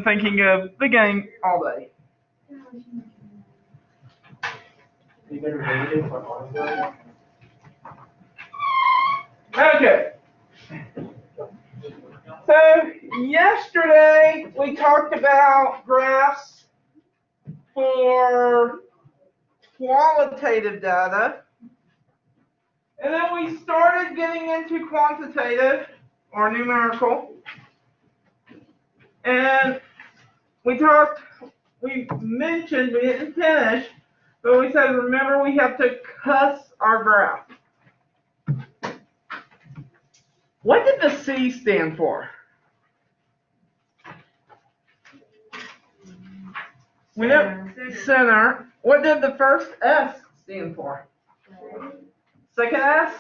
Thinking of the game all day. Okay. So yesterday we talked about graphs for qualitative data, and then we started getting into quantitative or numerical, and we mentioned, we didn't finish, but we said, remember, we have to CUSS our graph. What did the C stand for? We know center. What did the first S stand for? Second S?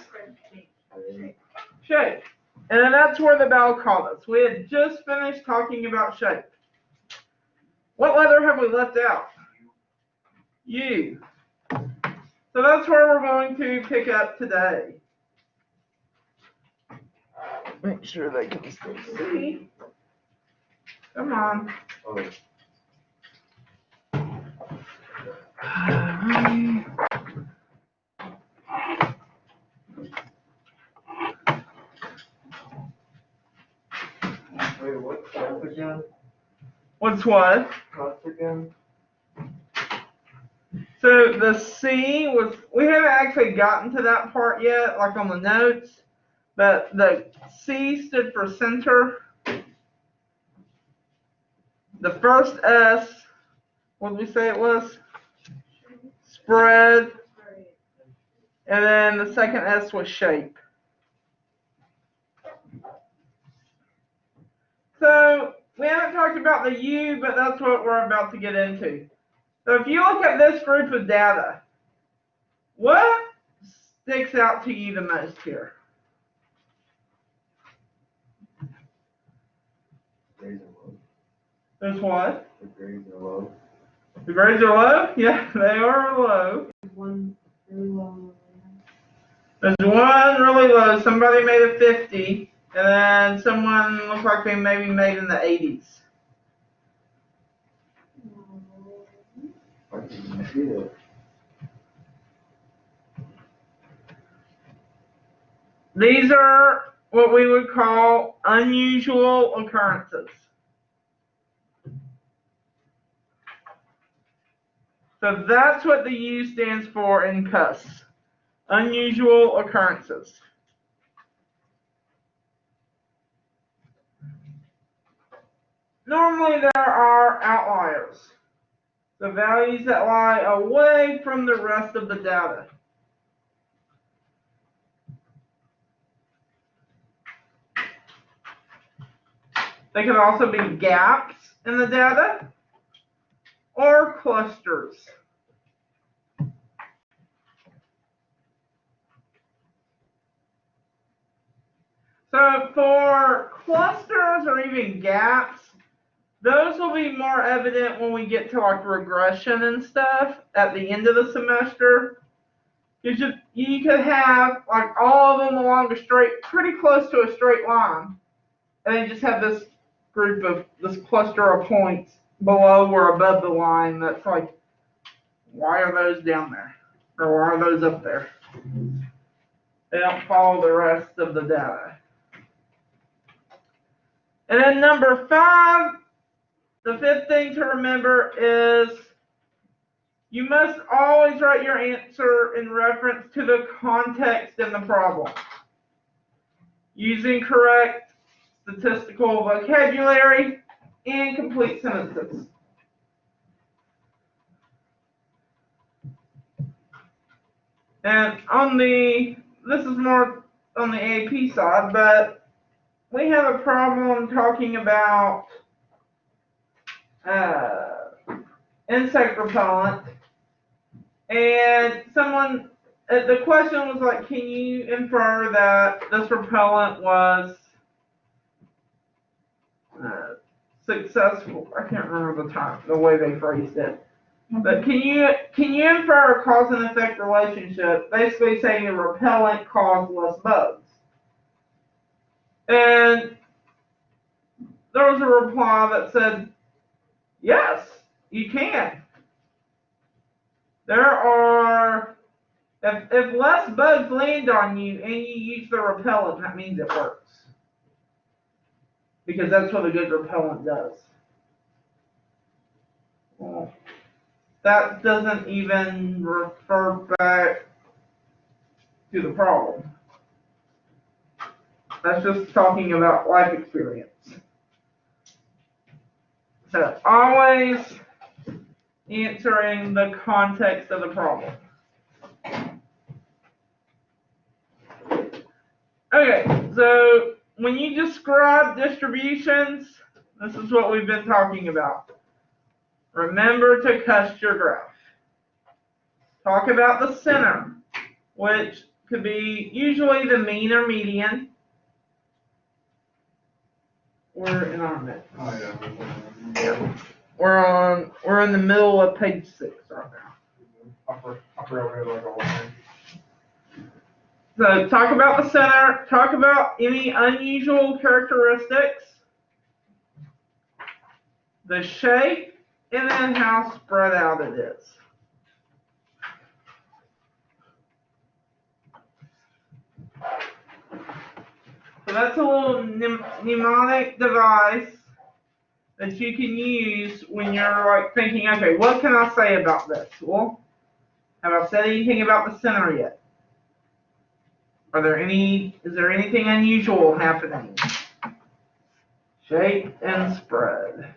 Shape. And then that's where the bell called us. We had just finished talking about shape. What letter have we left out? U. So that's where we're going to pick up today. Make sure they can still see. Come on. Wait, what's CUSS again? What's what? CUSS again? So the C was, we haven't actually gotten to that part yet, like on the notes, but the C stood for center. The first S, what did we say it was? Spread. And then the second S was shape. So we haven't talked about the U, but that's what we're about to get into. So if you look at this group of data, what sticks out to you the most here? Grades are low. There's what? The grades are low. The grades are low? Yeah, they are low. One really low. There's one really low. Somebody made a 50, and then someone looked like they maybe made in the 80s. I can see that. These are what we would call unusual occurrences. So that's what the U stands for in CUSS. Unusual occurrences. Normally there are outliers. The values that lie away from the rest of the data. They could also be gaps in the data or clusters. So for clusters or even gaps, those will be more evident when we get to like regression and stuff at the end of the semester. You could have like all of them along a straight, pretty close to a straight line, and then just have this group of, this cluster of points below or above the line that's like, why are those down there? Or why are those up there? They don't follow the rest of the data. And then number 5, the fifth thing to remember is you must always write your answer in reference to the context in the problem, using correct statistical vocabulary and complete sentences. And this is more on the AP side, but we have a problem talking about insect repellent, and the question was like, can you infer that this repellent was successful? I can't remember the way they phrased it. But can you infer a cause and effect relationship, basically saying the repellent caused less bugs? And there was a reply that said Yes, you can. There are, if less bugs land on you and you use the repellent, that means it works. Because that's what a good repellent does. Well, that doesn't even refer back to the problem. That's just talking about life experience. So always answering the context of the problem. Okay, so when you describe distributions, this is what we've been talking about. Remember to CUSS your graph. Talk about the center, which could be usually the mean or median. We're in our mix. Oh, yeah. We're in the middle of page 6 right now. Upper over like a whole thing. So talk about the center, talk about any unusual characteristics, the shape, and then how spread out it is. So that's a little mnemonic device that you can use when you're like thinking, okay, what can I say about this? Well, have I said anything about the center yet? Is there anything unusual happening? Shape and spread.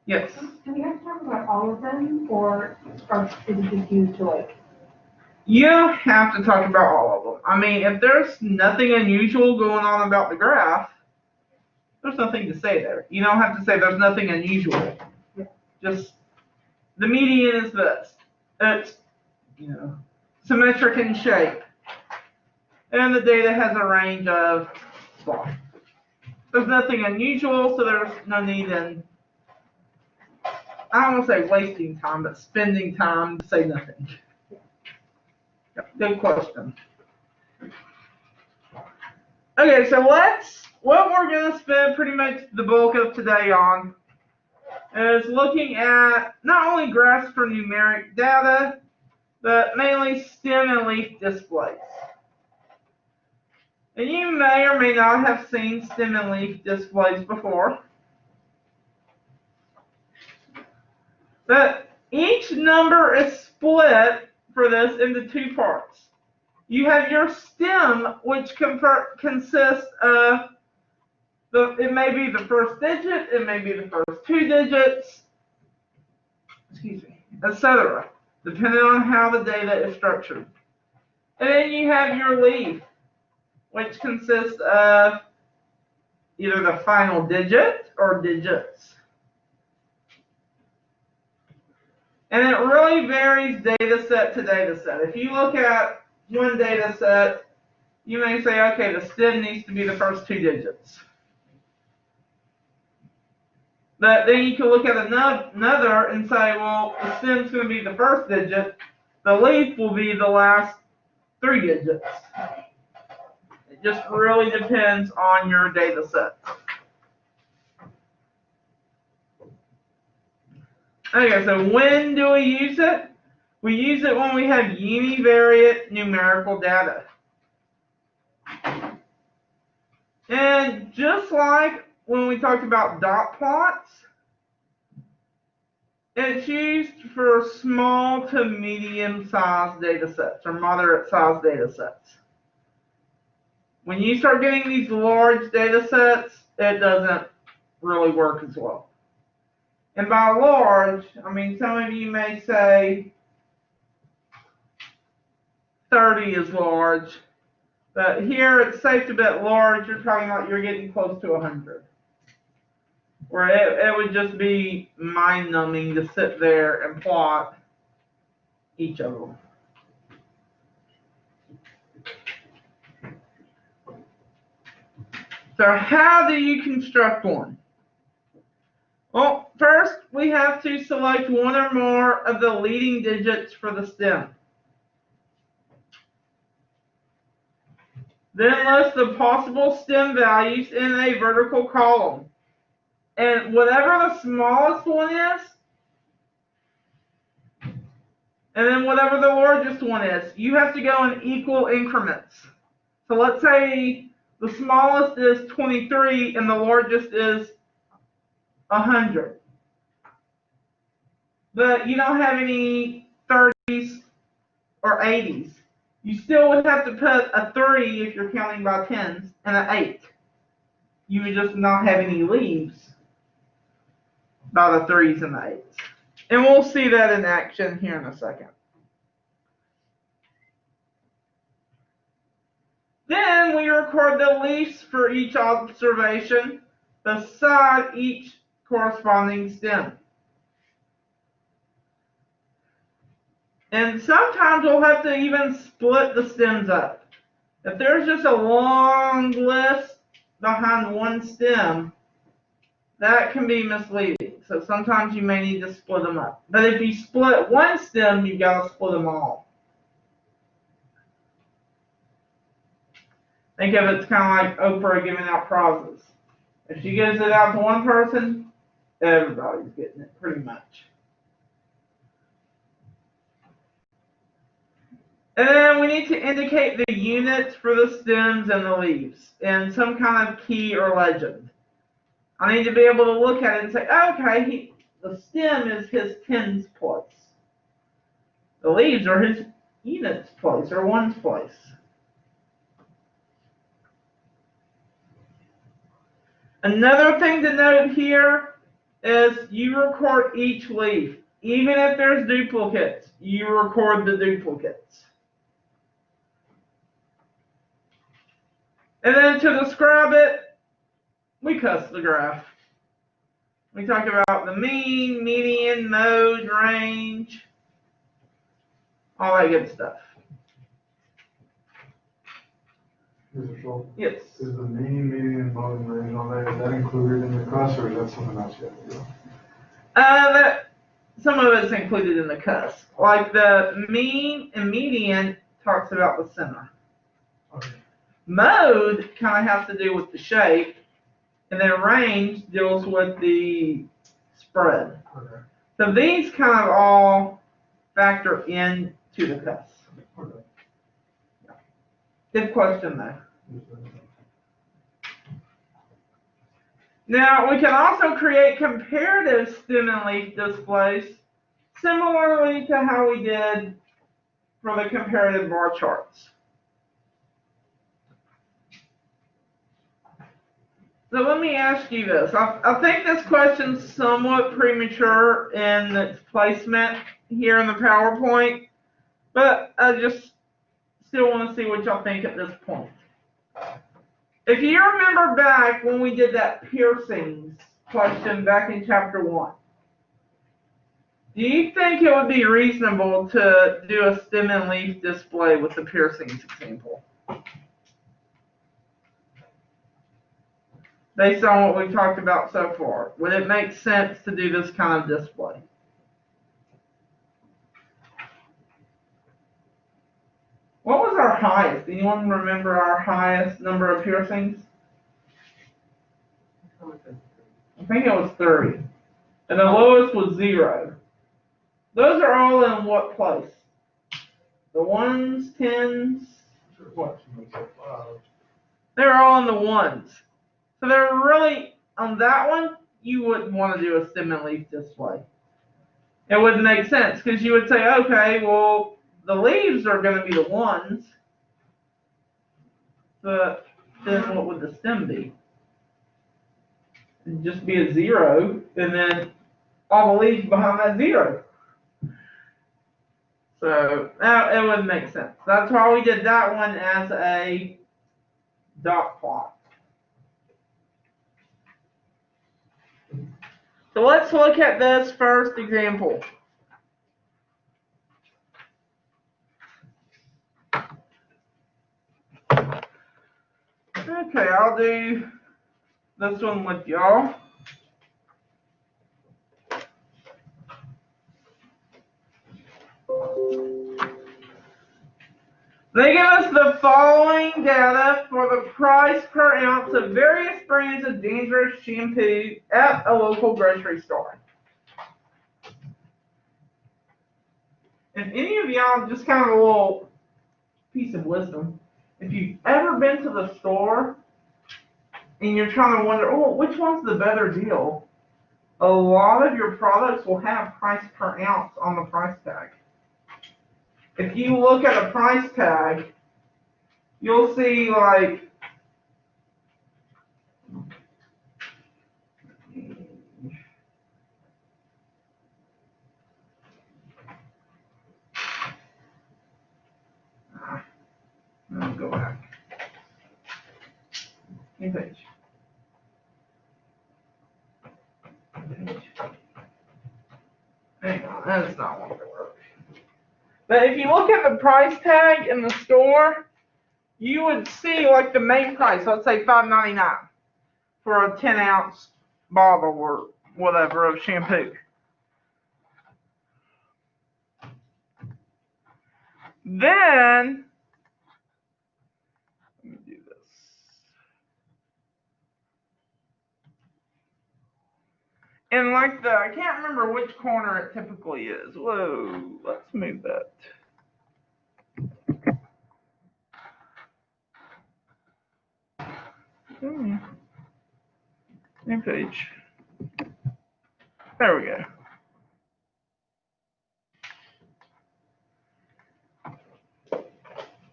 Yes. Can you guys talk about all of them, or is it just used to like? You have to talk about all of them. I mean, if there's nothing unusual going on about the graph, there's nothing to say there. You don't have to say there's nothing unusual. Just the median is this. It's, symmetric in shape. And the data has a range of blah. There's nothing unusual, so there's no need in, I don't want to say wasting time, but spending time to say nothing. Good question. Okay, so what we're going to spend pretty much the bulk of today on is looking at not only graphs for numeric data, but mainly stem and leaf displays. And you may or may not have seen stem and leaf displays before. But each number is split for this into two parts. You have your stem, which consists of it may be the first digit, it may be the first two digits, etc., depending on how the data is structured. And then you have your leaf, which consists of either the final digit or digits. And it really varies data set to data set. If you look at one data set, you may say, okay, the stem needs to be the first two digits. But then you can look at another and say, well, the stem's going to be the first digit, the leaf will be the last three digits. It just really depends on your data set. Okay, so when do we use it? We use it when we have univariate numerical data. And just like when we talked about dot plots, it's used for small to medium-sized data sets or moderate-sized data sets. When you start getting these large data sets, it doesn't really work as well. And by large, I mean, some of you may say 30 is large, but here it's safe to bet large, you're talking about you're getting close to 100. Where it would just be mind-numbing to sit there and plot each of them. So how do you construct one? Well, first we have to select one or more of the leading digits for the stem. Then list the possible stem values in a vertical column. And whatever the smallest one is, and then whatever the largest one is, you have to go in equal increments. So let's say the smallest is 23 and the largest is 100. But you don't have any 30s or 80s. You still would have to put a 3 if you're counting by tens and an 8. You would just not have any leaves by the 3s and the 8s. And we'll see that in action here in a second. Then we record the leaves for each observation beside each corresponding stem. And sometimes we'll have to even split the stems up. If there's just a long list behind one stem, that can be misleading. So sometimes you may need to split them up. But if you split one stem, you've got to split them all. Think of it kind of like Oprah giving out prizes. If she gives it out to one person, everybody's getting it pretty much. And then we need to indicate the units for the stems and the leaves in some kind of key or legend. I need to be able to look at it and say, okay, the stem is his tens place. The leaves are his units place or ones place. Another thing to note here is you record each leaf. Even if there's duplicates, you record the duplicates. And then to describe it, we CUSS the graph. We talk about the mean, median, mode, range, all that good stuff. Mr. Schultz, Yes. is the mean, median, mode, and range on there, is that included in the CUSS, or is that something else you have to do? Some of it's included in the CUSS. Like the mean and median talks about the center. Okay. Mode kind of has to do with the shape, and then range deals with the spread. Okay. So these kind of all factor into the CUSS. Okay. Good question though. Now we can also create comparative stem and leaf displays similarly to how we did for the comparative bar charts. So let me ask you this. I think this question's somewhat premature in its placement here in the PowerPoint, but I just still want to see what y'all think at this point. If you remember back when we did that piercings question back in chapter 1, do you think it would be reasonable to do a stem and leaf display with the piercings example? Based on what we've talked about so far, would it make sense to do this kind of display? What was our highest? Anyone remember our highest number of piercings? I think it was 30. And the lowest was 0. Those are all in what place? The ones, tens? They're all in the ones. So they're really, on that one, you wouldn't want to do a stem and leaf display. It wouldn't make sense because you would say, okay, well, the leaves are going to be the ones, but then what would the stem be? It'd just be a 0, and then all the leaves behind that 0. So it wouldn't make sense. That's why we did that one as a dot plot. So let's look at this first example. Okay, I'll do this one with y'all. They give us the following data for the price per ounce of various brands of dandruff shampoo at a local grocery store. And any of y'all, just kind of a little piece of wisdom, if you've ever been to the store and you're trying to wonder, oh, which one's the better deal? A lot of your products will have price per ounce on the price tag. If you look at a price tag, you'll see like let me go back. New page. Hang on, that's not one to work. But if you look at the price tag in the store, you would see like the main price, let's say $5.99 for a 10-ounce bottle or whatever of shampoo. Then, let me do this. And like I can't remember which corner it typically is. Whoa, let's move that. New page. There we go.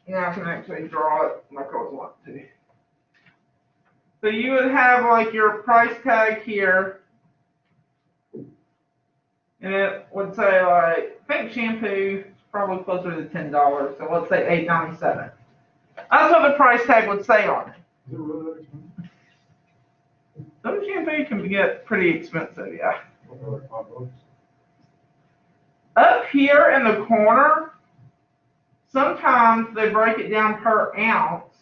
Now I can actually draw it like I was wanting to. So you would have like your price tag here, and it would say like, I think shampoo is probably closer to $10, so let's say $8.97. That's what the price tag would say on it. Is it really that expensive? Some shampoo can get pretty expensive, yeah. Like $5. Up here in the corner, sometimes they break it down per ounce.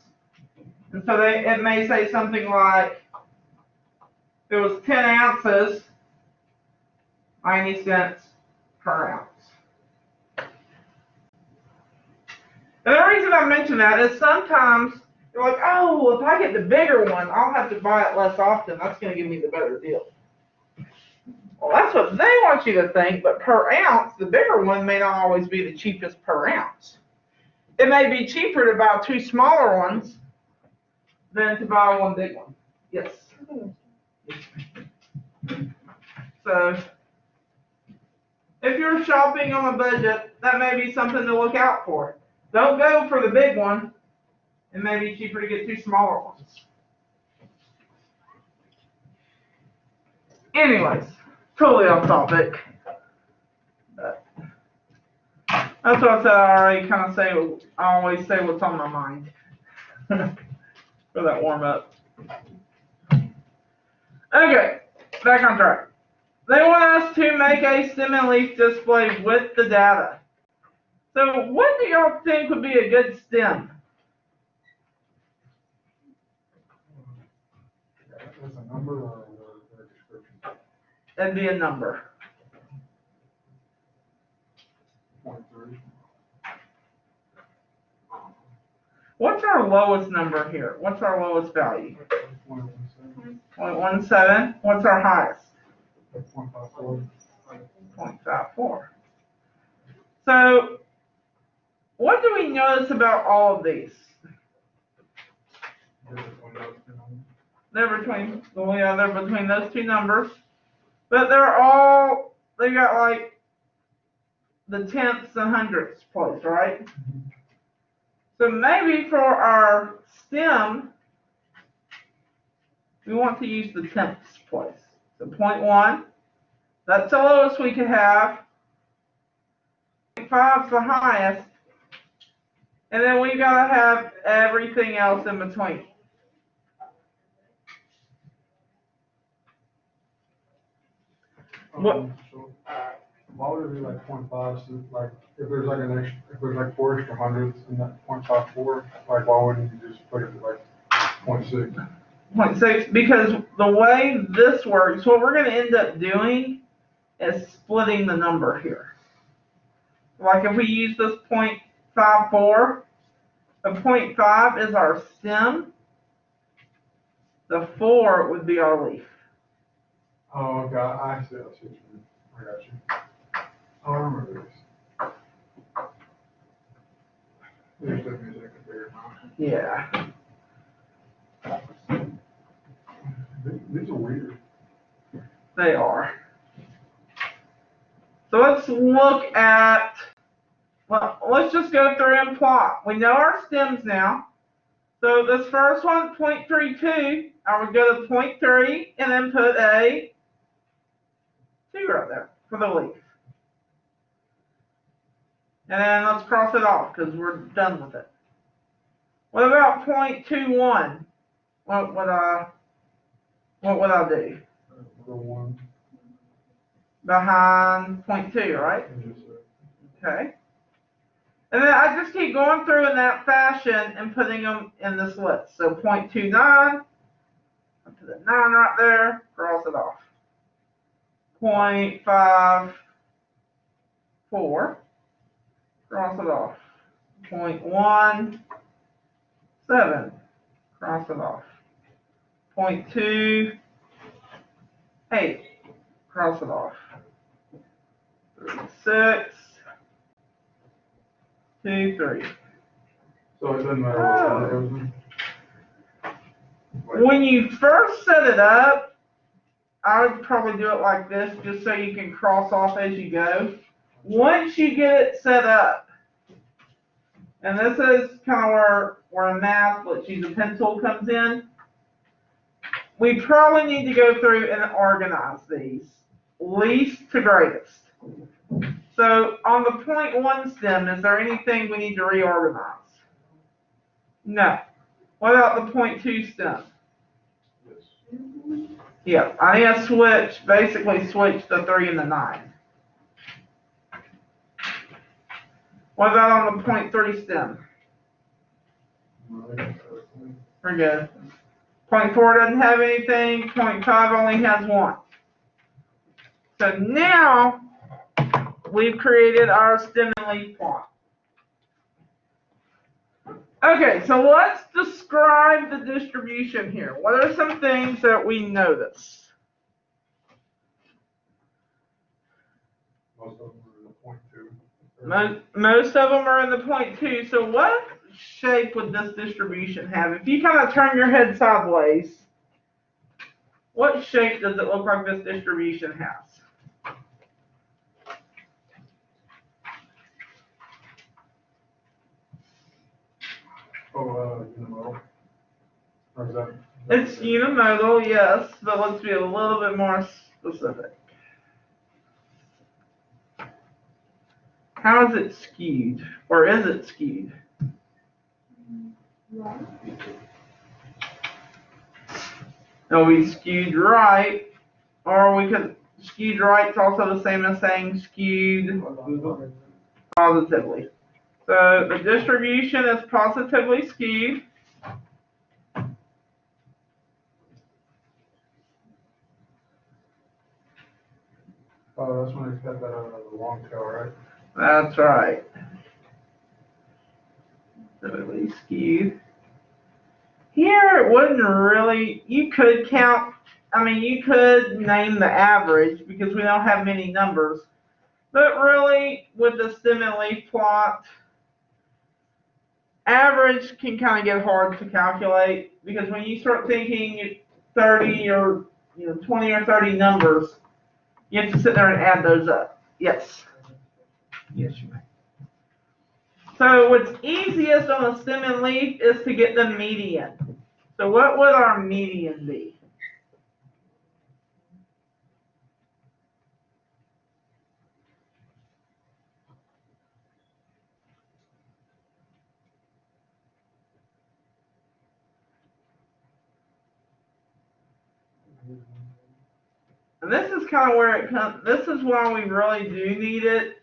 And so it may say something like, if it was 10 ounces, 90 cents per ounce. And the reason I mention that is sometimes you're like, oh, if I get the bigger one, I'll have to buy it less often. That's going to give me the better deal. Well, that's what they want you to think, but per ounce, the bigger one may not always be the cheapest per ounce. It may be cheaper to buy 2 smaller ones than to buy 1 big one. Yes. So, if you're shopping on a budget, that may be something to look out for. Don't go for the big one. It may be cheaper to get 2 smaller ones. Anyways, totally off topic. But that's what I said. I already kind of say. I always say what's on my mind for that warm up. Okay, back on track. They want us to make a stem and leaf display with the data. So, what do y'all think would be a good stem? That's a number or a description? That'd be a number. 0.3. What's our lowest number here? What's our lowest value? 0.17. 0.17. What's our highest? 0.54. 0.54. So, what do we notice about all of these? They're between those 2 numbers. But they got like the tenths and hundredths place, right? So maybe for our stem, we want to use the tenths place. So 0.1, that's the lowest we could have. 0.5 is the highest. And then we gotta have everything else in between. What? So, why would it be like 0.5? So like, if there's like if there's like 4 extra hundredths in that 0.54, like why wouldn't you just put it at like 0.6? 0.6, because the way this works, what we're going to end up doing is splitting the number here. Like if we use this 0.54, The 0.5 is our stem. The 4 would be our leaf. Oh, okay, I see what you mean. I got you. Oh, I remember this. There's the music there now. Yeah. These are weird. They are. So let's look at, well, let's just go through and plot. We know our stems now. So this first one, 0.32, I would go to 0.3 and then put a 2 right there for the leaf. And then let's cross it off because we're done with it. What about 0.21? What would I do? The one. Behind 0.2, right? Okay. And then I just keep going through in that fashion and putting them in this list. So 0.29, I put a 9 right there, cross it off. 0.54, cross it off. 0.17, cross it off. 0.28, cross it off. 36, 23. So it doesn't matter what order it goes in? When you first set it up, I would probably do it like this, just so you can cross off as you go. Once you get it set up, and this is kind of where math, let's use a pencil, comes in. We probably need to go through and organize these, least to greatest. So on the 0.1 stem, is there anything we need to reorganize? No. What about the 0.2 stem? Yeah, I need to basically switch the 3 and the 9. What about on the 0.3 stem? We're good. 0.4 doesn't have anything, 0.5 only has 1. So now we've created our stem and leaf plot. Okay, so let's describe the distribution here. What are some things that we notice? Most of them are in the 0.2. Most of them are in the 0.2. So what shape would this distribution have? If you kind of turn your head sideways, what shape does it look like this distribution has? Oh, unimodal. Or is that? It's unimodal, yes, but let's be a little bit more specific. How is it skewed? Or is it skewed? Right. It'll be skewed right, or we could, skewed right's also the same as saying skewed positively. So the distribution is positively skewed. Oh, that's when they cut that out of the long tail, right? That's right. Positively skewed. Here it wouldn't really, you could count, you could name the average because we don't have many numbers. But really, with the stem and leaf plot, average can kind of get hard to calculate because when you start thinking 30 or 20 or 30 numbers, you have to sit there and add those up. Yes. Yes, you may. So what's easiest on a stem and leaf is to get the median. So what would our median be? And this is kind of where it comes, this is why we really do need it,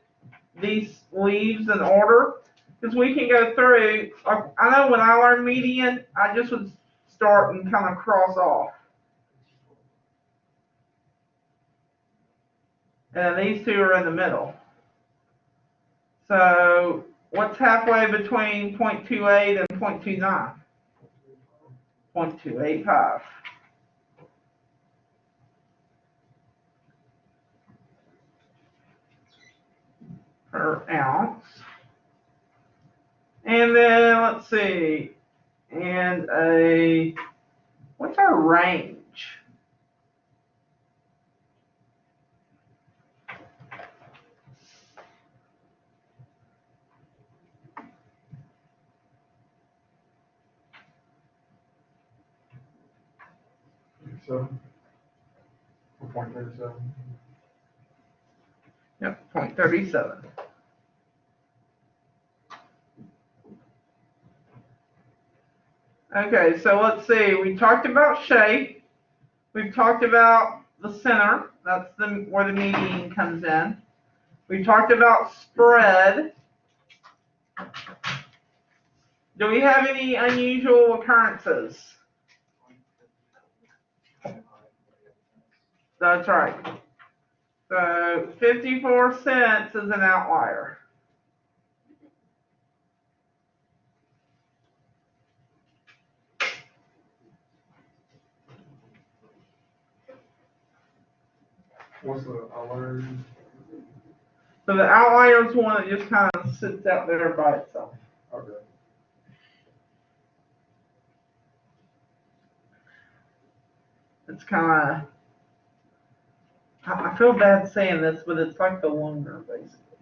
these leaves in order, because we can go through, like, I know when I learned median, I just would start and kind of cross off. And these two are in the middle. So What's halfway between 0.28 and 0.29? 0.285. Per ounce. And then let's see. And what's our range? So, 4.37. Yep, 0.37. Okay, so let's see. We talked about shape. We've talked about the center. That's where the median comes in. We talked about spread. Do we have any unusual occurrences? That's right. So 54 cents is an outlier. What's the outlier? So the outlier is one that just kind of sits out there by itself. Okay. It's kind of, I feel bad saying this, but it's like the loner, basically.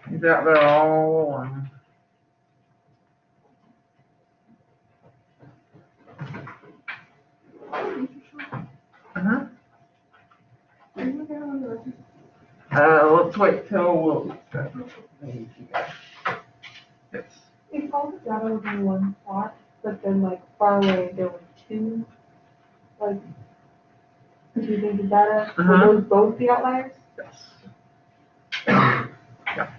He's out there all alone. Uh-huh. Let's wait till we'll. Yes. If all the data was in one spot, but then like far away there were two, like, computing the data, would those both be outliers? Yes. Yeah,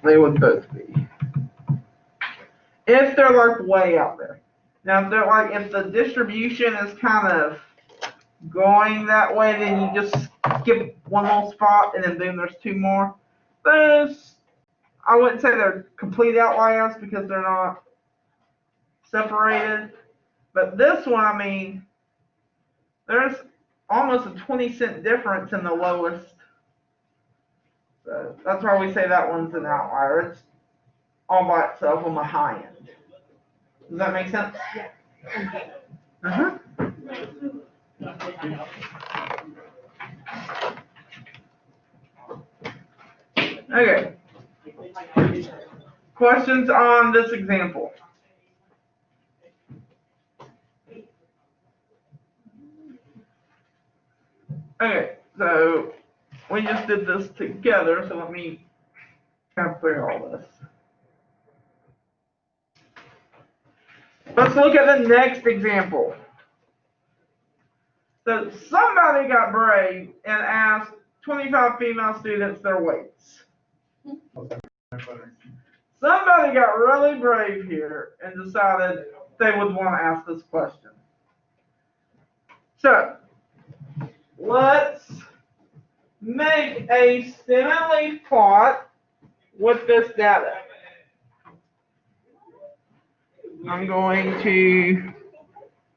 they would both be. If they're like way out there. Now, if they're like, if the distribution is kind of going that way, then you just skip one little spot and then boom, there's two more. Those, I wouldn't say they're complete outliers because they're not separated. But this one, I mean, there's almost a 20-cent difference in the lowest. So that's why we say that one's an outlier. It's all by itself on the high end. Does that make sense? Yeah. Uh-huh. Okay. Questions on this example? Okay, so we just did this together, so let me kind of clear all this. Let's look at the next example. So somebody got brave and asked 25 female students their weights. Somebody got really brave here and decided they would want to ask this question. So let's make a stem and leaf plot with this data. I'm going to,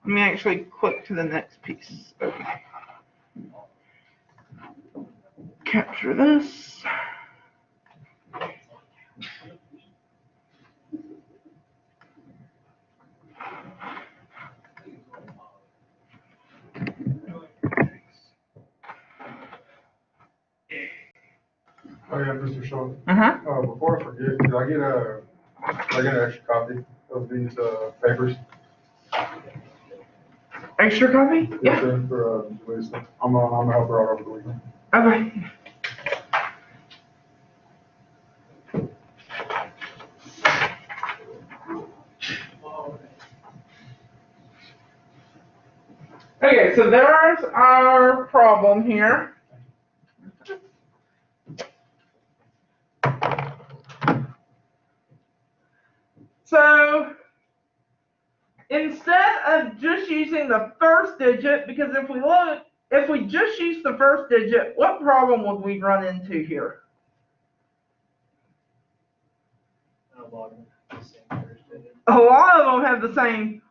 let me actually click to the next piece. Okay. Capture this. Oh yeah, Mr. Schultz. Uh-huh. Before I forget, could I get an extra copy of these papers? Extra copy? Yes, Yeah. sir, for Lisa. I'm gonna help her out over the weekend. Okay. Okay, so there's our problem here. So instead of just using the first digit, because if we just use the first digit, what problem would we run into here? lot of them have the same first digit. A lot of them have the same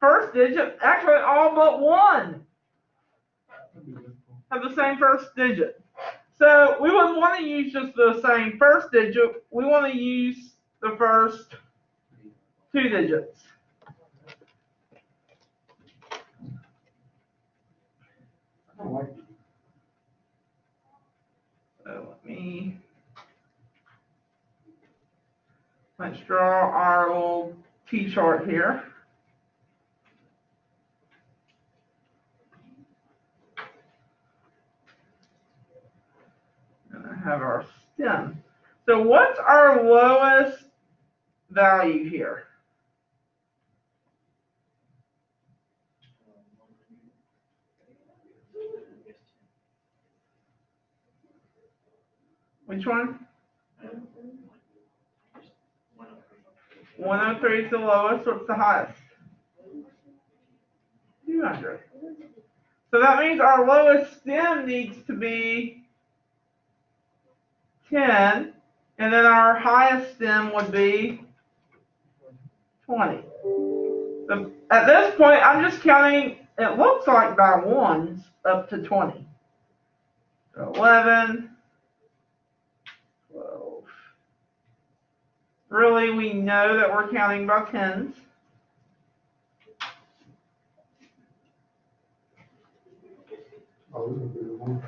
first digit. Actually, all but one have the same first digit. So we wouldn't want to use just the same first digit. We want to use the first two digits. I don't like it. So let's draw our little T-chart here. And I have our stem. So what's our lowest value here? Which one? 103 is the lowest. What's the highest? 200. So that means our lowest stem needs to be 10, and then our highest stem would be 20. So at this point, I'm just counting, it looks like by ones up to 20. So 11, 12. Really, we know that we're counting by tens. Oh, this is a bigger one.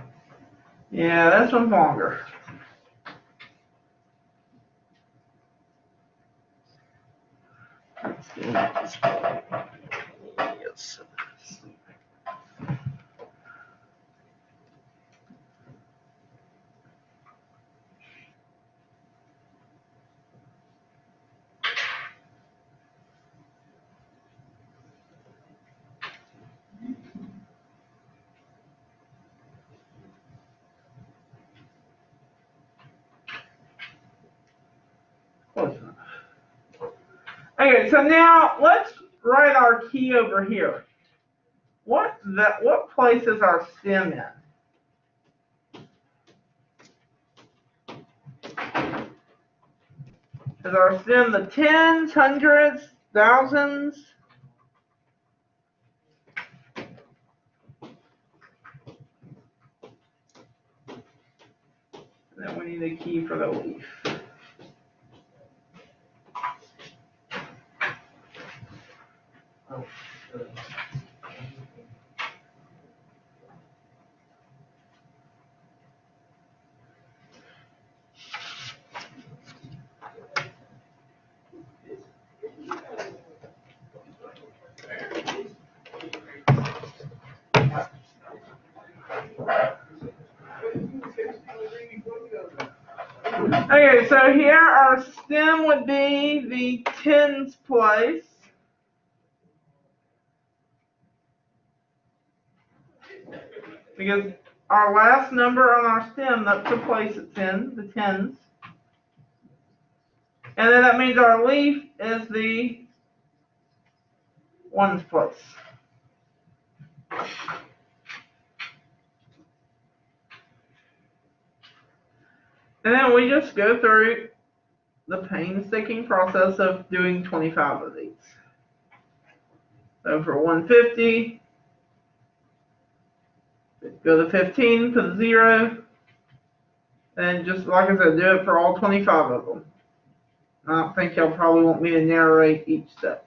Yeah, this one's longer. Let's do this. Yes. Close enough. Okay, so now let's write our key over here. What place is our stem in? Is our stem the tens, hundreds, thousands? And then we need a key for the leaf. Okay, so here our stem would be the tens place. Because our last number on our stem, that's the place it's in, the tens. And then that means our leaf is the ones place. And then we just go through the painstaking process of doing 25 of these. So for 150, go to 15, put a 0, and just like I said, do it for all 25 of them. I don't think y'all probably want me to narrate each step.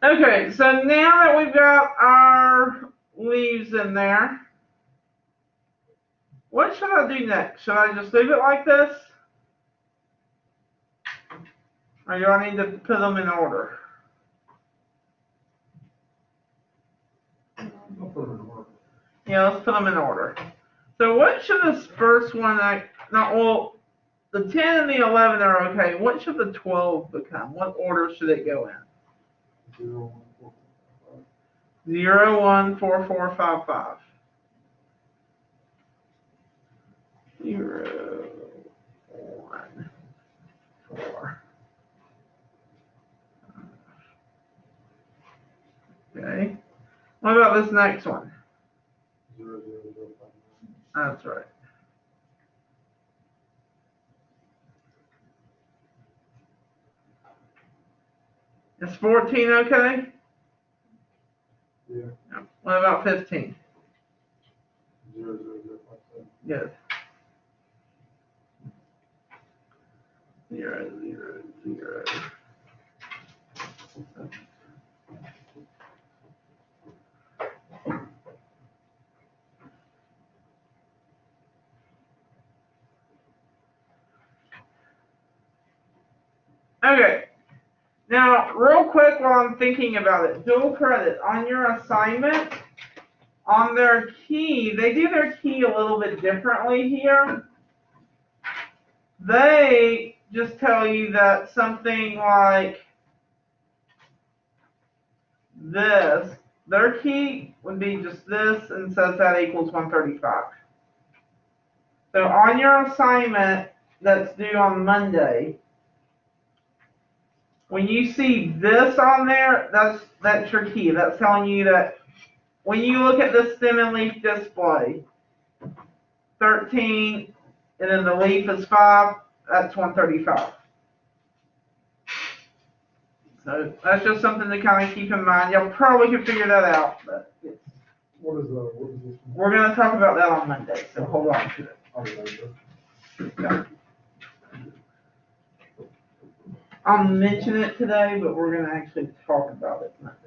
Okay, so now that we've got our leaves in there, what should I do next? Should I just leave it like this? Or do I need to put them in order? I'll put it in order. Yeah, let's put them in order. So what should this first one, well, the 10 and the 11 are okay. What should the 12 become? What order should it go in? 0, 1, 4, 5. 0, 1, 4, 4, 5, 5. 0, 1, 4. Okay. What about this next one? 0, 0, 0, 5, 9. That's right. Is 14 okay? Yeah. No. What about 15? 0, 0, 0, 5, 7. Good. 0, 0, 0. Okay. Now, real quick while I'm thinking about it, dual credit on your assignment, on their key, they do their key a little bit differently here. They just tell you that something like this, their key would be just this and says that equals 135. So on your assignment that's due on Monday, when you see this on there, that's your key. That's telling you that when you look at the stem and leaf display, 13, and then the leaf is 5, that's 135. So that's just something to kind of keep in mind. Y'all probably can figure that out, but What is this one? we're going to talk about that on Monday, so hold on to it. Oh, yeah, okay. Yeah. I'll mention it today, but we're going to actually talk about it Monday.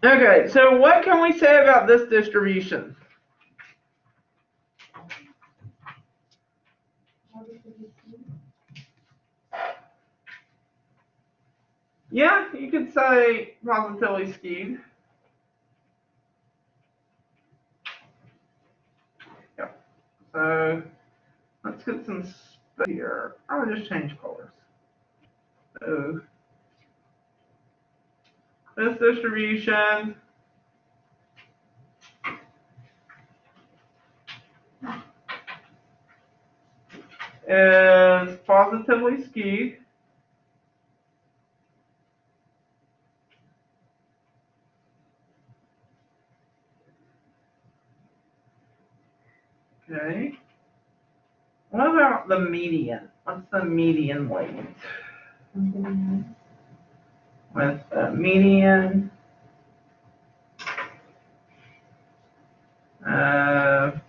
Okay, so what can we say about this distribution? Yeah, you could say positively skewed. Yeah. So let's get some space here. I'll just change colors. So this distribution is positively skewed. Okay. What about the median? What's the median weight? With the median of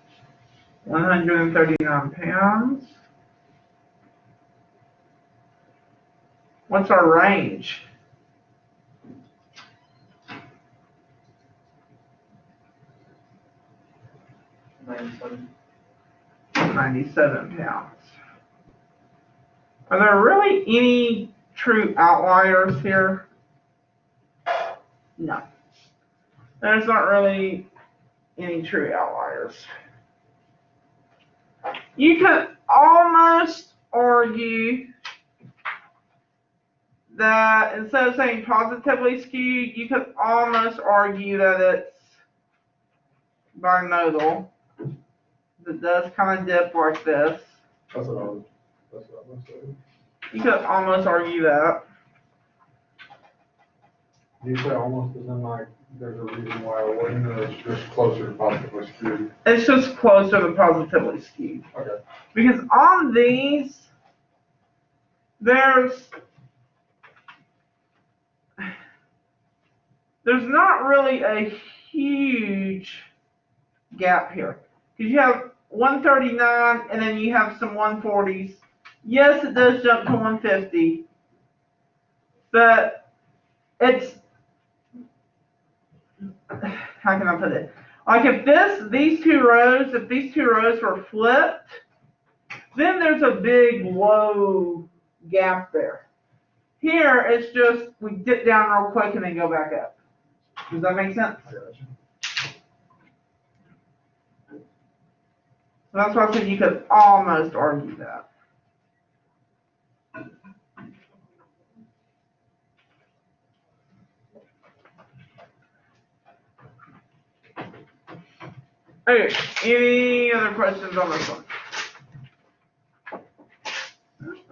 139 pounds. What's our range? 97 pounds. Are there really any true outliers here? No. There's not really any true outliers. You could almost argue that instead of saying positively skewed, you could almost argue that it's bimodal. It does kind of dip like this. That's what I was saying. You could almost argue that. Do you say almost as in like there's a reason why it wouldn't, or it's just closer to positively skewed? It's just closer to positively skewed. Okay. Because on these, there's not really a huge gap here. Because you have 139 and then you have some 140s. Yes, it does jump to 150. but it's, how can I put it? Like if these two rows were flipped, then there's a big low gap there. Here, it's just, we dip down real quick and then go back up. Does that make sense? I got you. So that's why I said you could almost argue that. Okay, any other questions on this one?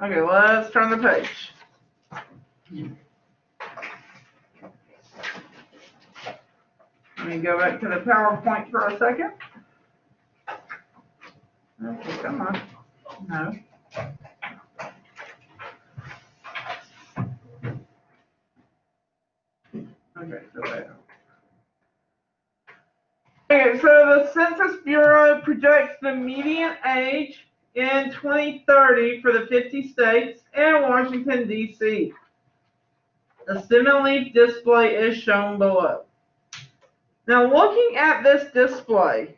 Okay, let's turn the page. Let me go back to the PowerPoint for a second. Okay, come on. No. Okay, so there. Okay, so the Census Bureau projects the median age in 2030 for the 50 states and Washington, D.C. A semi-leaf display is shown below. Now, looking at this display,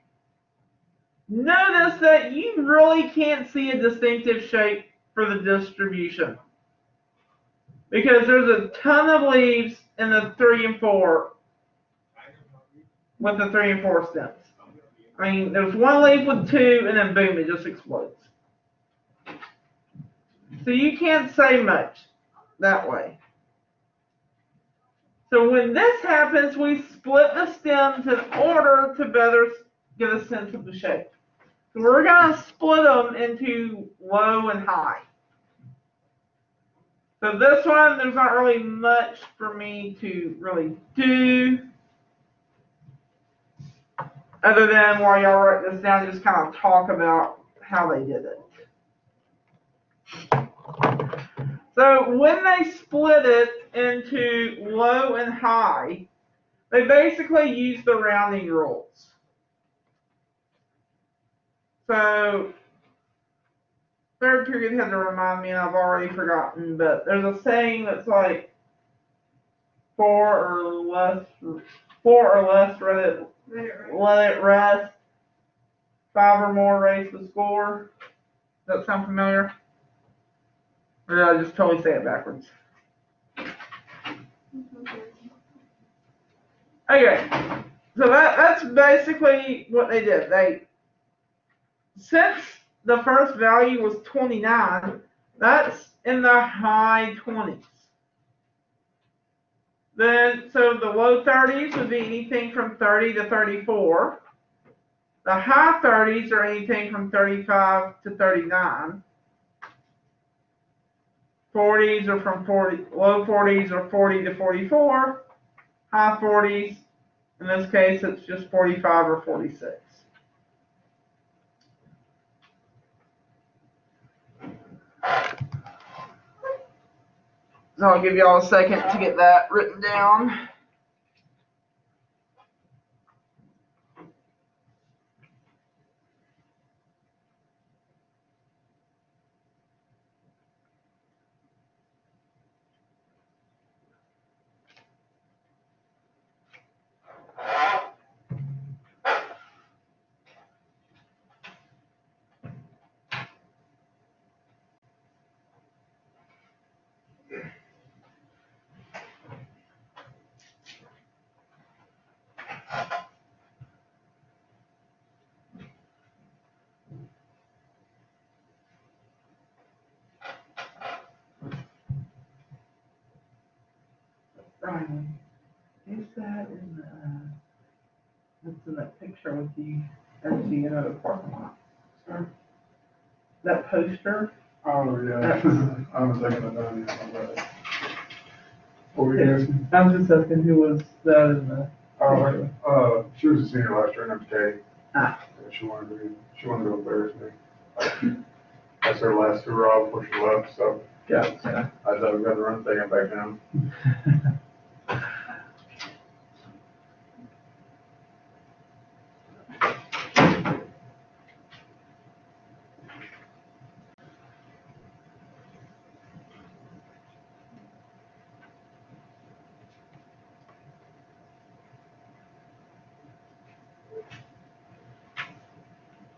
notice that you really can't see a distinctive shape for the distribution because there's a ton of leaves in the 3 and 4 with the 3 and 4 stems. I mean, there's one leaf with 2 and then boom, it just explodes. So you can't say much that way. So when this happens, we split the stems in order to better get a sense of the shape. So we're going to split them into low and high. So this one, there's not really much for me to really do. Other than while y'all write this down, just kind of talk about how they did it. So when they split it into low and high, they basically use the rounding rules. So third period had to remind me, and I've already forgotten, but there's a saying that's like 4 or less, let it rest, 5 or more raise the score. Does that sound familiar? Or did I just totally say it backwards? Okay, so that's basically what they did. Since the first value was 29, that's in the high 20s. Then, so the low 30s would be anything from 30 to 34. The high 30s are anything from 35 to 39. 40s are from 40, low 40s are 40 to 44. High 40s, in this case, it's just 45 or 46. So I'll give y'all a second to get that written down. Brian, is that in that's in that picture with you as you get out of the parking lot? Sir? That poster? Oh, yeah. I was thinking of that. What were you asking? I was just asking who was that in the Oh, she was a senior last year, named Kay. Ah. Yeah, she wanted to go Thursday. That's her last hurrah before she left, so Gotcha. I thought we got to run thing back down.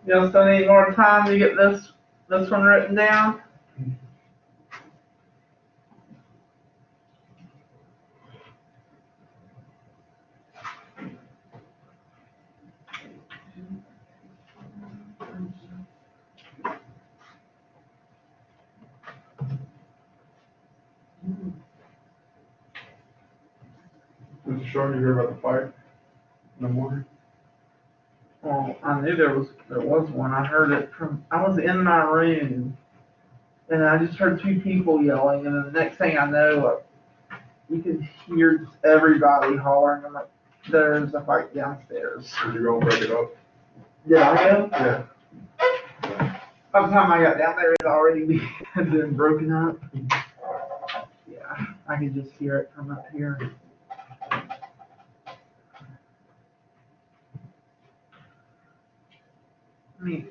You'll still need more time to get this one written down. Mr. Short, you hear about the fight in the morning? Well, I knew there was one. I heard it I was in my room, and I just heard two people yelling, and then the next thing I know, you could hear everybody hollering. I'm like, there's a fight downstairs. Did you go and break it up? Yeah, I am. Yeah. By the time I got down there, it already had been broken up. Yeah, I could just hear it from up here. I mean,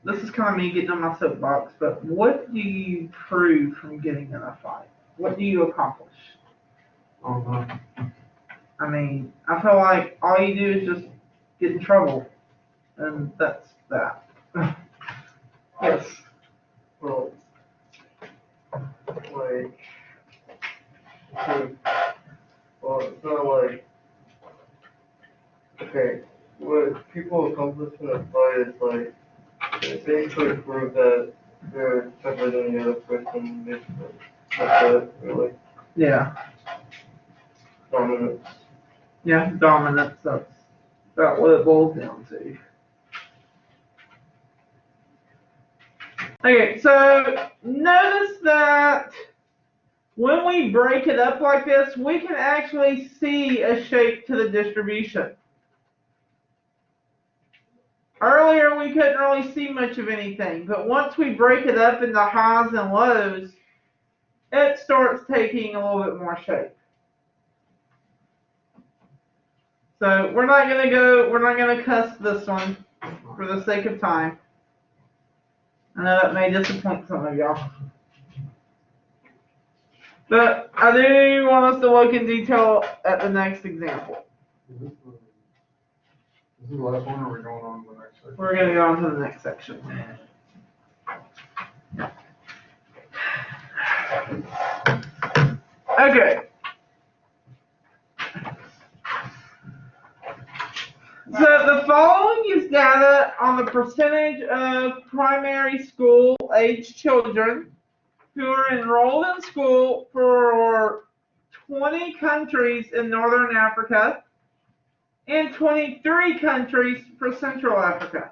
this is kind of me getting on my soapbox, but what do you prove from getting in a fight? What do you accomplish? I mean, I feel like all you do is just get in trouble, and that's that. Yes. Well, like, well, it's not like, okay, what people accomplish in a fight is like, they basically prove that they're tougher than the other person, basically. That's it, really. Yeah. Dominance. Yeah, dominance. That's about what it boils down to. Okay, so notice that when we break it up like this, we can actually see a shape to the distribution. Earlier, we couldn't really see much of anything, but once we break it up into highs and lows, it starts taking a little bit more shape. So we're not gonna cuss this one for the sake of time. I know that may disappoint some of y'all. But I do want us to look in detail at the next example. Is this the last one, or are we going on to the next section? We're gonna go on to the next section. Okay. So the following is data on the percentage of primary school age children who are enrolled in school for 20 countries in Northern Africa and 23 countries for Central Africa.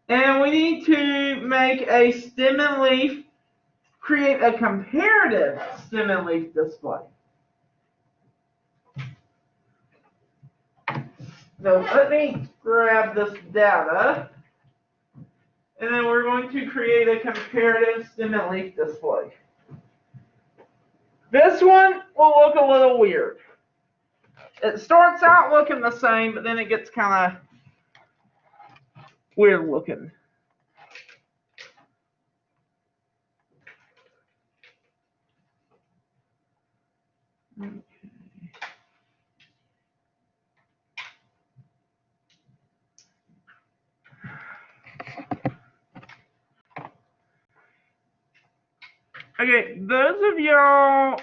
And we need to make a stem and leaf, create a comparative stem and leaf display. So let me grab this data, and then we're going to create a comparative stem and leaf display. This one will look a little weird. It starts out looking the same, but then it gets kind of weird looking. Okay, those of y'all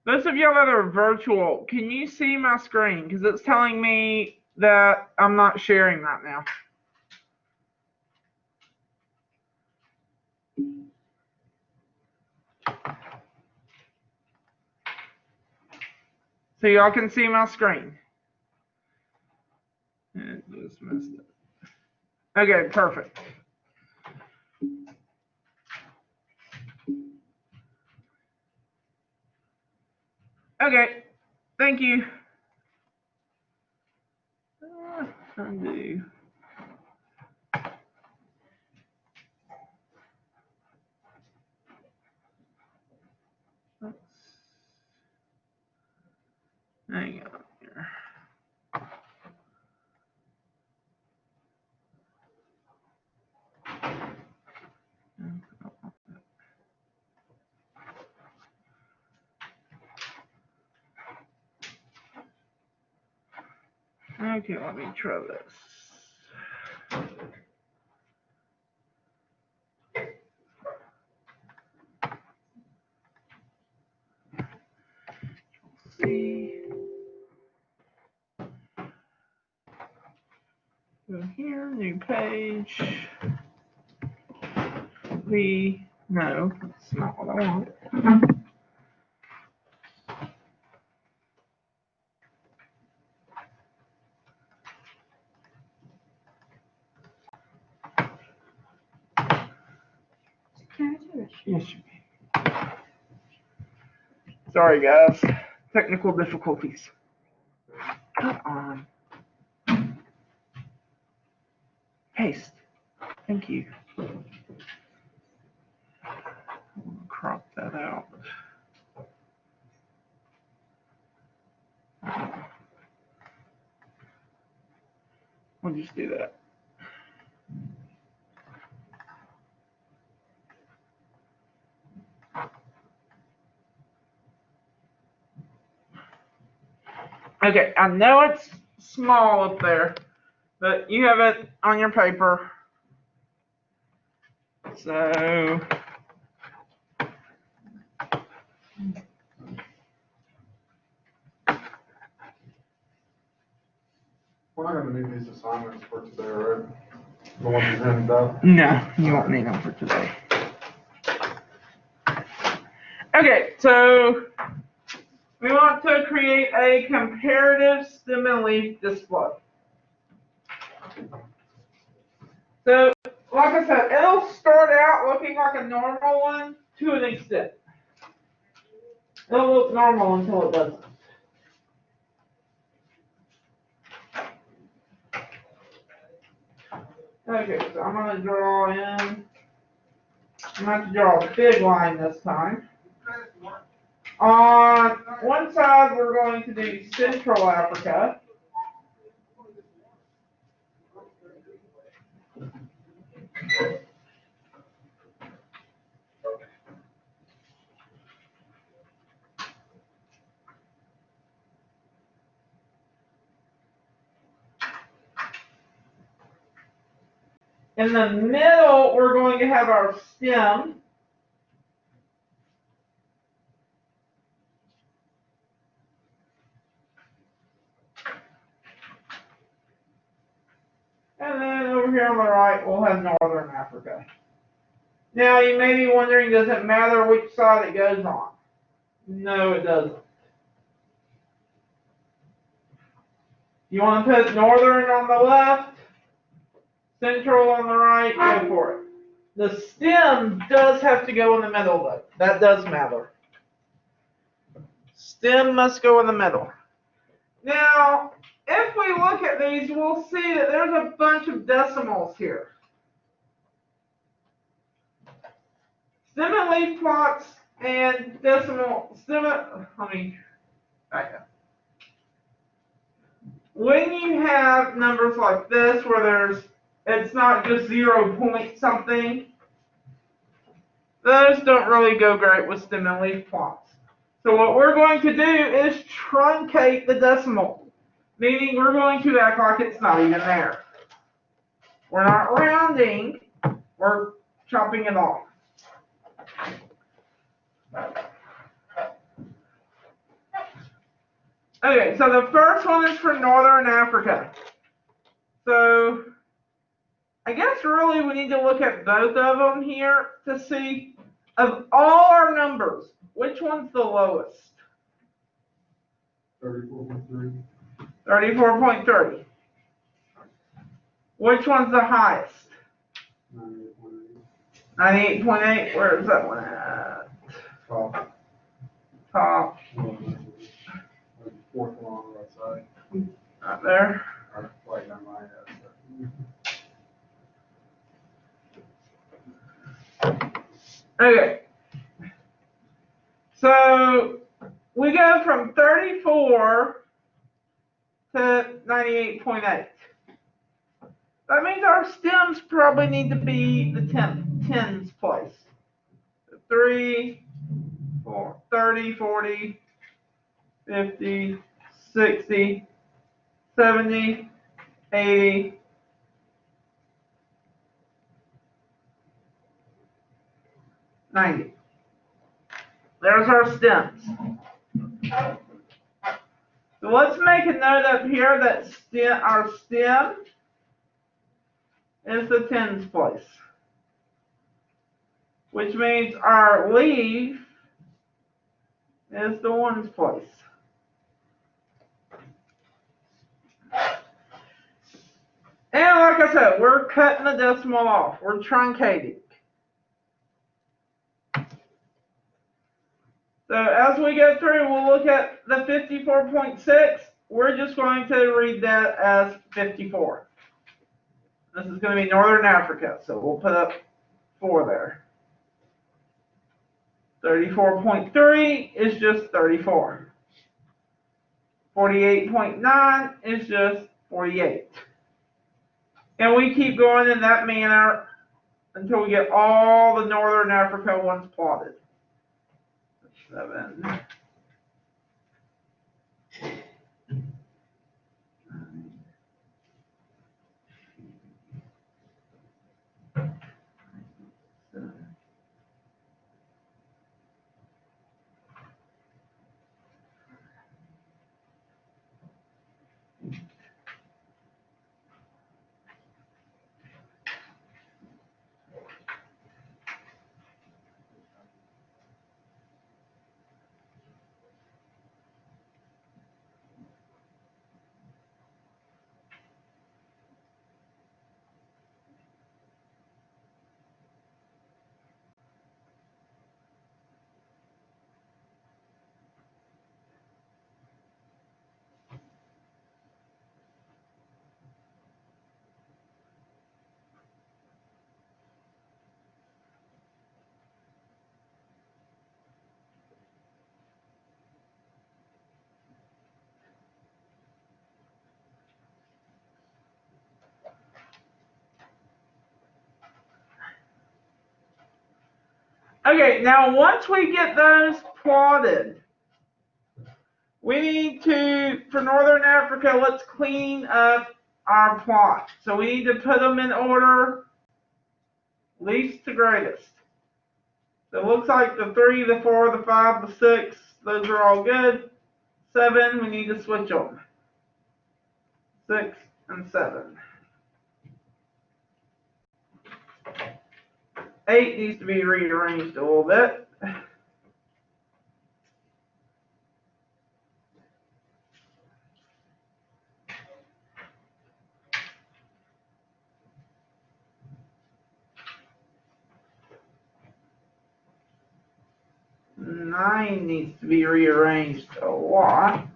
that are virtual, can you see my screen? Because it's telling me that I'm not sharing right now. So y'all can see my screen. It just messed up. Okay, perfect. Okay, thank you. Undo. Hang on here. Okay, let me try this. See. Go here, new page. No, that's not what I want. Yes, you may. Sorry, guys. Technical difficulties. Come on. Paste. Thank you. Crop that out. We'll just do that. Okay, I know it's small up there, but you have it on your paper. So We're not gonna need these assignments for today, right? The ones you handed out? no, you won't need them for today. Okay, so we want to create a comparative stem and leaf display. So, like I said, it'll start out looking like a normal one to an extent. It'll look normal until it doesn't. Okay, so I'm going to draw in. I'm going to have to draw a big line this time. On one side, we're going to do Central Africa. In the middle, we're going to have our stem. And then over here on the right, we'll have Northern Africa. Now, you may be wondering, does it matter which side it goes on? No, it doesn't. You want to put Northern on the left, Central on the right, go for it. The stem does have to go in the middle, though. That does matter. Stem must go in the middle. Now, if we look at these, we'll see that there's a bunch of decimals here. Stem and leaf plots and decimal let me back up. When you have numbers like this where it's not just 0 point something, those don't really go great with stem and leaf plots. So what we're going to do is truncate the decimal, meaning we're going to act like it's not even there. We're not rounding, we're chopping it off. Okay, so the first one is for Northern Africa. So I guess really we need to look at both of them here to see, of all our numbers, which one's the lowest? 34.3. 34.3. Which one's the highest? 98.8. 98.8. Where is that one at? Top. Fourth one on the right side. Right there. Or right down my head. Okay. So we go from 34 to 98.8. That means our stems probably need to be the tens place. 3, 4, 30, 40, 50, 60, 70, 80, 90. There's our stems. So let's make a note up here that our stem is the tens place, which means our leaf is the ones place. And like I said, we're cutting the decimal off. We're truncating. So as we go through, we'll look at the 54.6. We're just going to read that as 54. This is going to be Northern Africa, so we'll put up 4 there. 34.3 is just 34. 48.9 is just 48. And we keep going in that manner until we get all the Northern Africa ones plotted. 7. 9. 7. Okay, now once we get those plotted, we need to, for Northern Africa, let's clean up our plot. So we need to put them in order, least to greatest. So it looks like the 3, the 4, the 5, the 6, those are all good. 7, we need to switch them. 6 and 7. 8 needs to be rearranged a little bit. Nine needs to be rearranged a lot.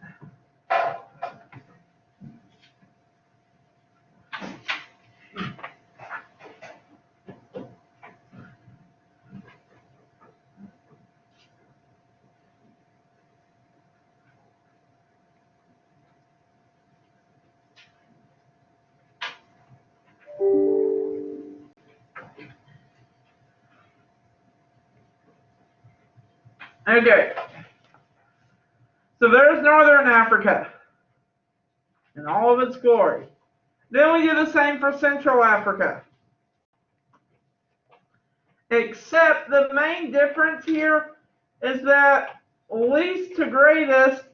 Okay, so there's Northern Africa in all of its glory. Then we do the same for Central Africa. Except the main difference here is that least to greatest,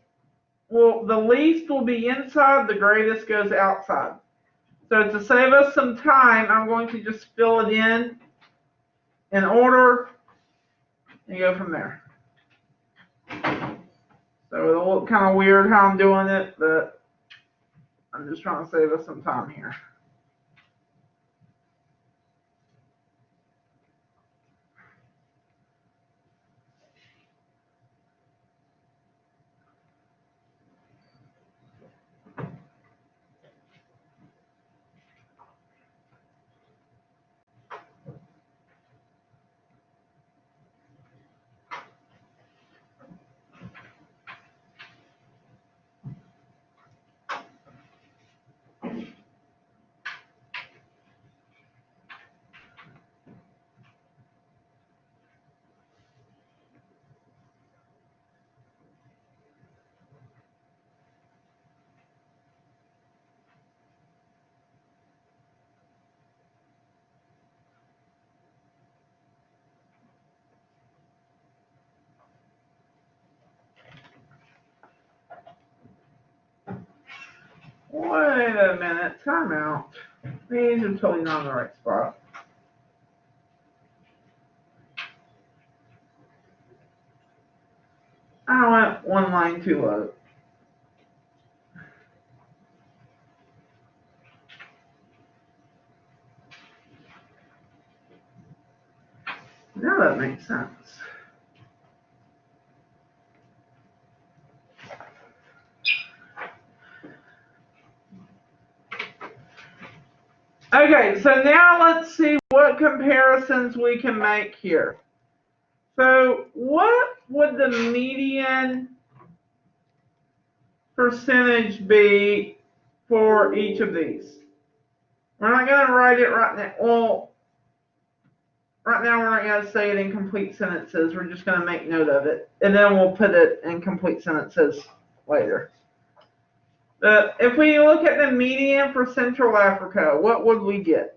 the least will be inside, the greatest goes outside. So to save us some time, I'm going to just fill it in order and go from there. So it'll look kind of weird how I'm doing it, but I'm just trying to save us some time here. Wait a minute, time out. These are totally not in the right spot. I went one line too low. Now that makes sense. Okay, so now let's see what comparisons we can make here. So what would the median percentage be for each of these? We're not going to write it right now. Well, right now we're not going to say it in complete sentences. We're just going to make note of it. And then we'll put it in complete sentences later. If we look at the median for Central Africa, what would we get?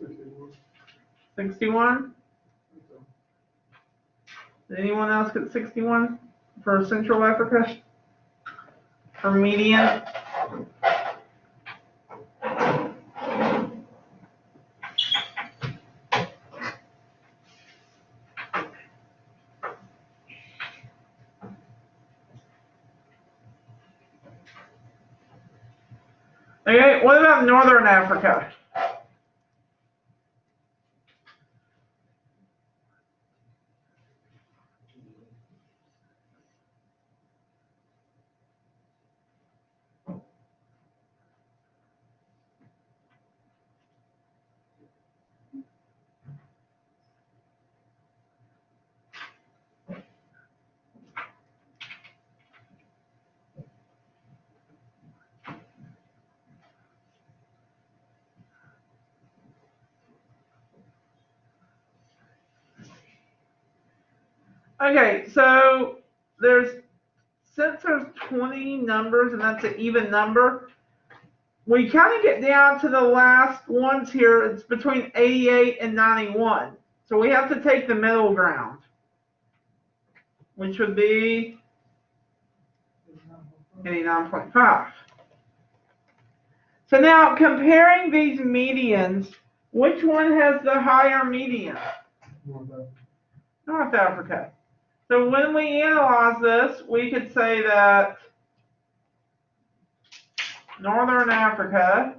$61. 61? Did anyone else get 61 for Central Africa? For median? Okay, what about Northern Africa? Okay, so since there's 20 numbers and that's an even number, we kind of get down to the last ones here. It's between 88 and 91. So we have to take the middle ground, which would be 89.5. So now comparing these medians, which one has the higher median? North Africa. So when we analyze this, we could say that Northern Africa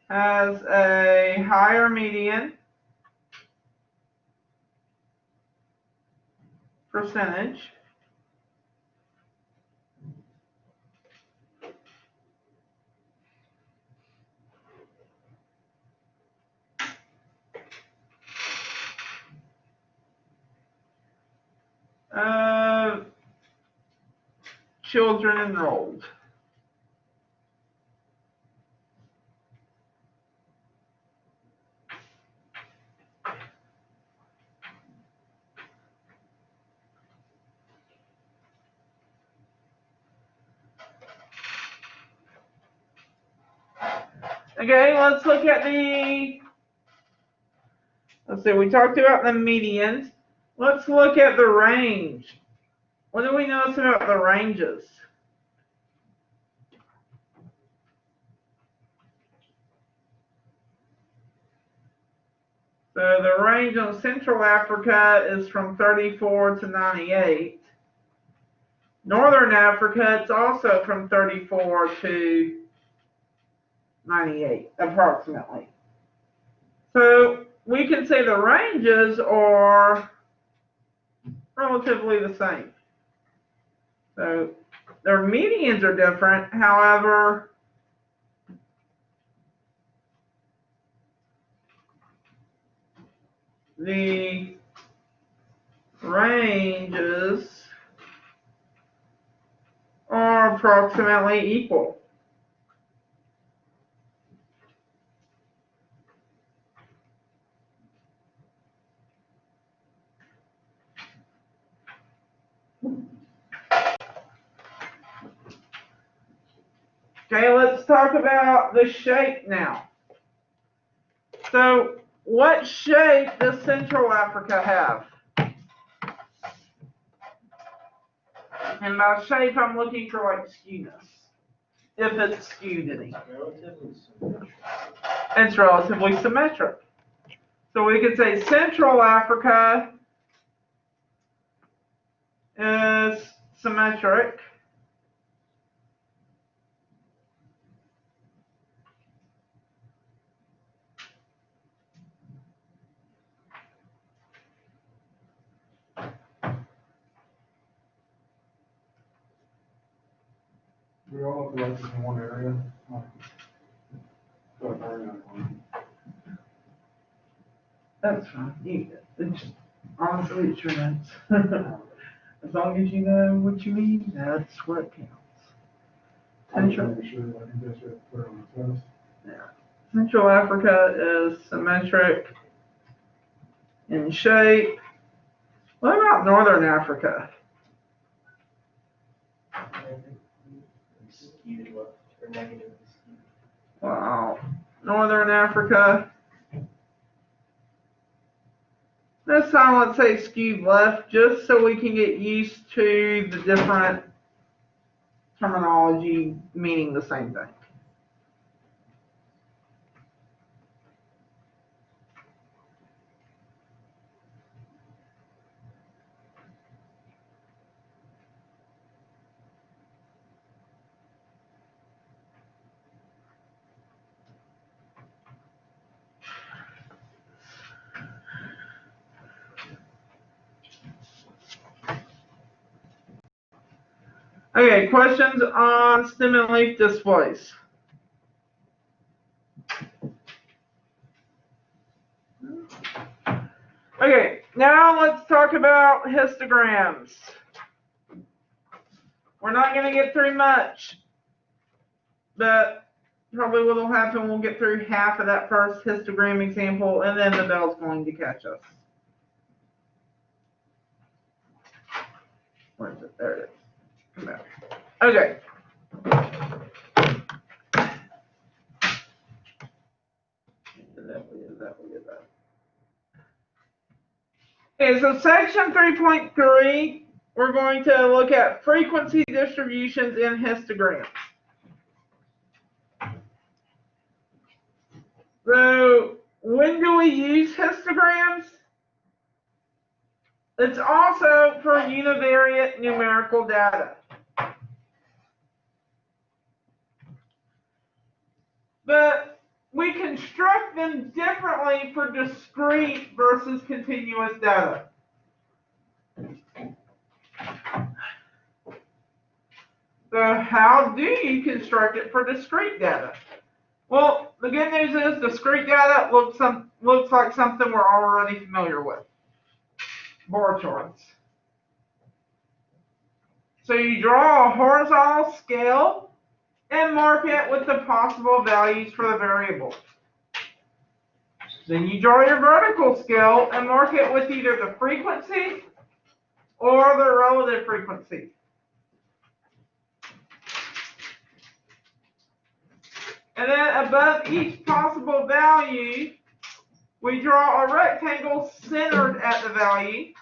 has a higher median percentage of children enrolled. Okay, let's look at let's see, we talked about the medians. Let's look at the range. What do we notice about the ranges? So the range on Central Africa is from 34 to 98. Northern Africa, it's also from 34 to 98, approximately. So we can say the ranges are relatively the same. So their medians are different, however, the ranges are approximately equal. Okay, let's talk about the shape now. So, what shape does Central Africa have? And by shape, I'm looking for like skewness. If it's skewed any. Relatively symmetric. It's relatively symmetric. So we could say Central Africa is symmetric. We all have like in one area. That's fine. Honestly, it's your notes. As long as you know what you mean, that's what counts. Central, Central Africa is symmetric in shape. What about Northern Africa? Skewed left or negatively skewed. Wow. Northern Africa. This time, let's say skewed left, just so we can get used to the different terminology meaning the same thing. Okay, questions on stem and leaf displays? Okay, now let's talk about histograms. We're not going to get through much, but probably what will happen, we'll get through half of that first histogram example, and then the bell's going to catch us. Where is it? There it is. Come back. Okay. Okay, so section 3.3, we're going to look at frequency distributions in histograms. So, when do we use histograms? It's also for univariate numerical data. But we construct them differently for discrete versus continuous data. So how do you construct it for discrete data? Well, the good news is discrete data looks like something we're already familiar with. Bar charts. So you draw a horizontal scale and mark it with the possible values for the variable. Then you draw your vertical scale and mark it with either the frequency or the relative frequency. And then above each possible value, we draw a rectangle centered at the value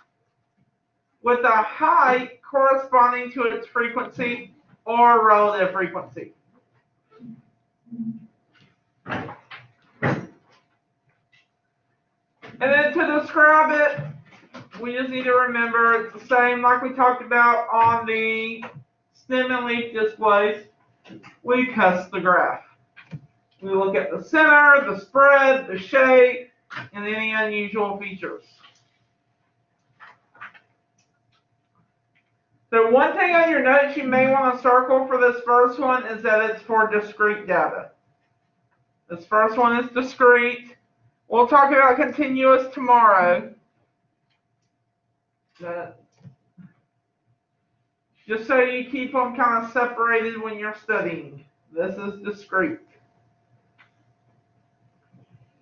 with a height corresponding to its frequency or relative frequency. And then to describe it, we just need to remember it's the same like we talked about on the stem and leaf displays. We CUSS the graph. We look at the center, the spread, the shape, and any unusual features. So one thing on your notes you may want to circle for this first one is that it's for discrete data. This first one is discrete. We'll talk about continuous tomorrow. Just so you keep them kind of separated when you're studying. This is discrete.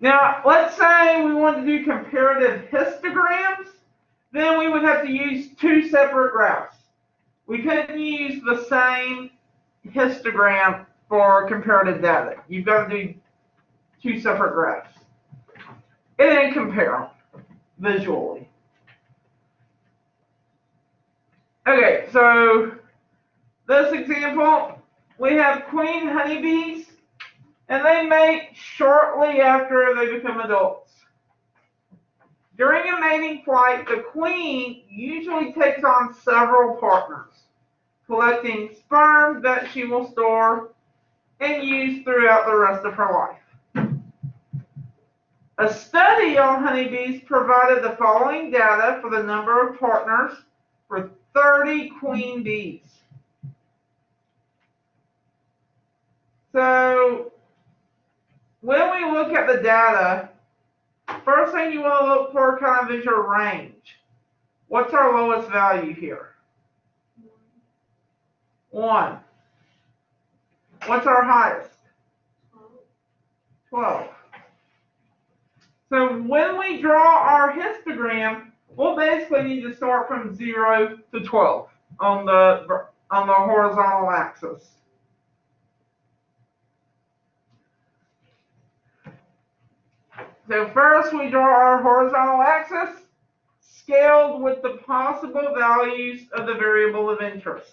Now, let's say we want to do comparative histograms, then we would have to use two separate graphs. We couldn't use the same histogram for comparative data. You've got to do two separate graphs. And then compare them visually. Okay, so this example, we have queen honeybees, and they mate shortly after they become adults. During a mating flight, the queen usually takes on several partners, collecting sperm that she will store and use throughout the rest of her life. A study on honeybees provided the following data for the number of partners for 30 queen bees. So when we look at the data, first thing you want to look for kind of is your range. What's our lowest value here? 1. What's our highest? 12. So when we draw our histogram, we'll basically need to start from 0 to 12 on the horizontal axis. So first we draw our horizontal axis scaled with the possible values of the variable of interest.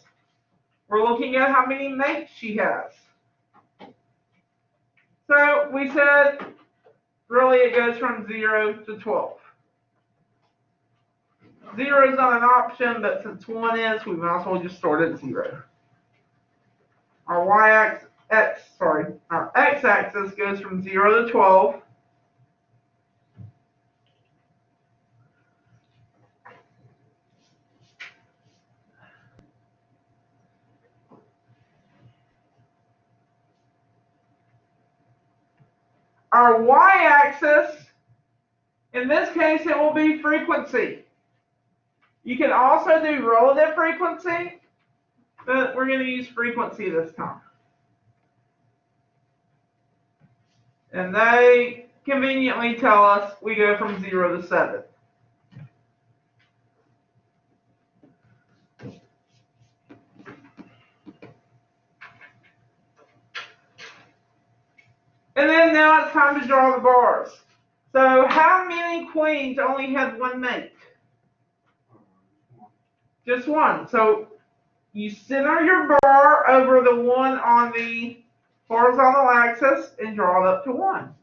We're looking at how many mates she has. So we said really it goes from 0 to 12. 0 is not an option, but since 1 is, we might as well just start at 0. Our x-axis goes from 0 to 12. Our y-axis, in this case, it will be frequency. You can also do relative frequency, but we're going to use frequency this time. And they conveniently tell us we go from 0 to 7. And then now it's time to draw the bars. So how many queens only had one mate? Just one. So you center your bar over the one on the horizontal axis and draw it up to 1.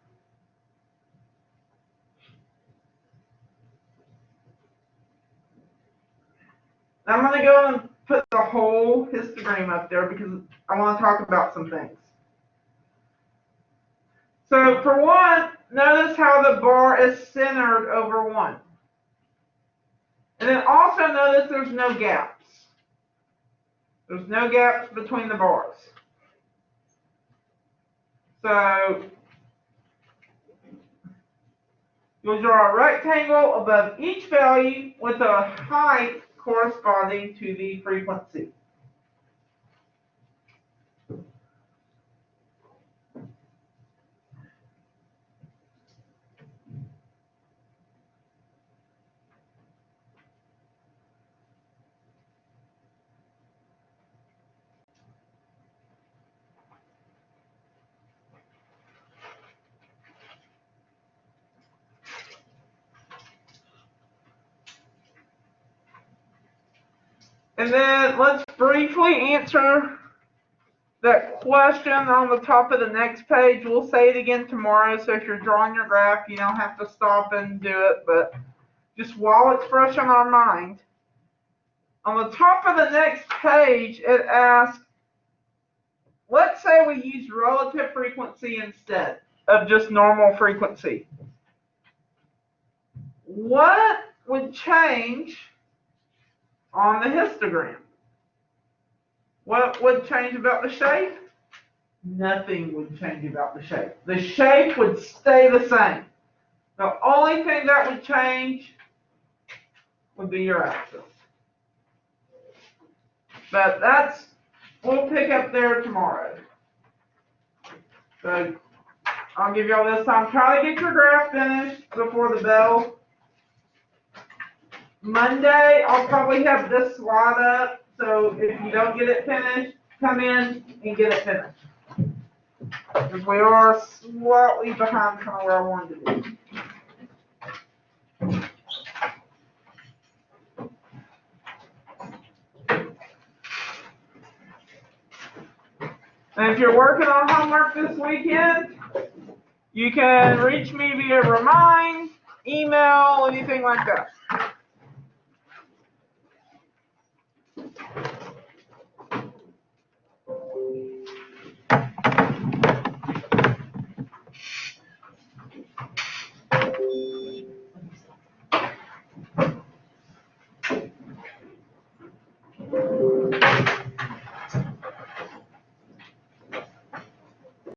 I'm going to go and put the whole histogram up there because I want to talk about some things. So for 1, notice how the bar is centered over 1. And then also notice there's no gaps. There's no gaps between the bars. So you'll draw a rectangle above each value with a height corresponding to the frequency. And then let's briefly answer that question on the top of the next page. We'll say it again tomorrow, so if you're drawing your graph, you don't have to stop and do it, but just while it's fresh on our mind. On the top of the next page, it asks, let's say we use relative frequency instead of just normal frequency. what would change on the histogram? What would change about the shape? Nothing would change about the shape. The shape would stay the same. The only thing that would change would be your axis. But we'll pick up there tomorrow. So I'll give y'all this time. Try to get your graph finished before the bell. Monday, I'll probably have this slide up. So if you don't get it finished, come in and get it finished. Because we are slightly behind kind of where I wanted to be. And if you're working on homework this weekend, you can reach me via Remind, email, anything like that.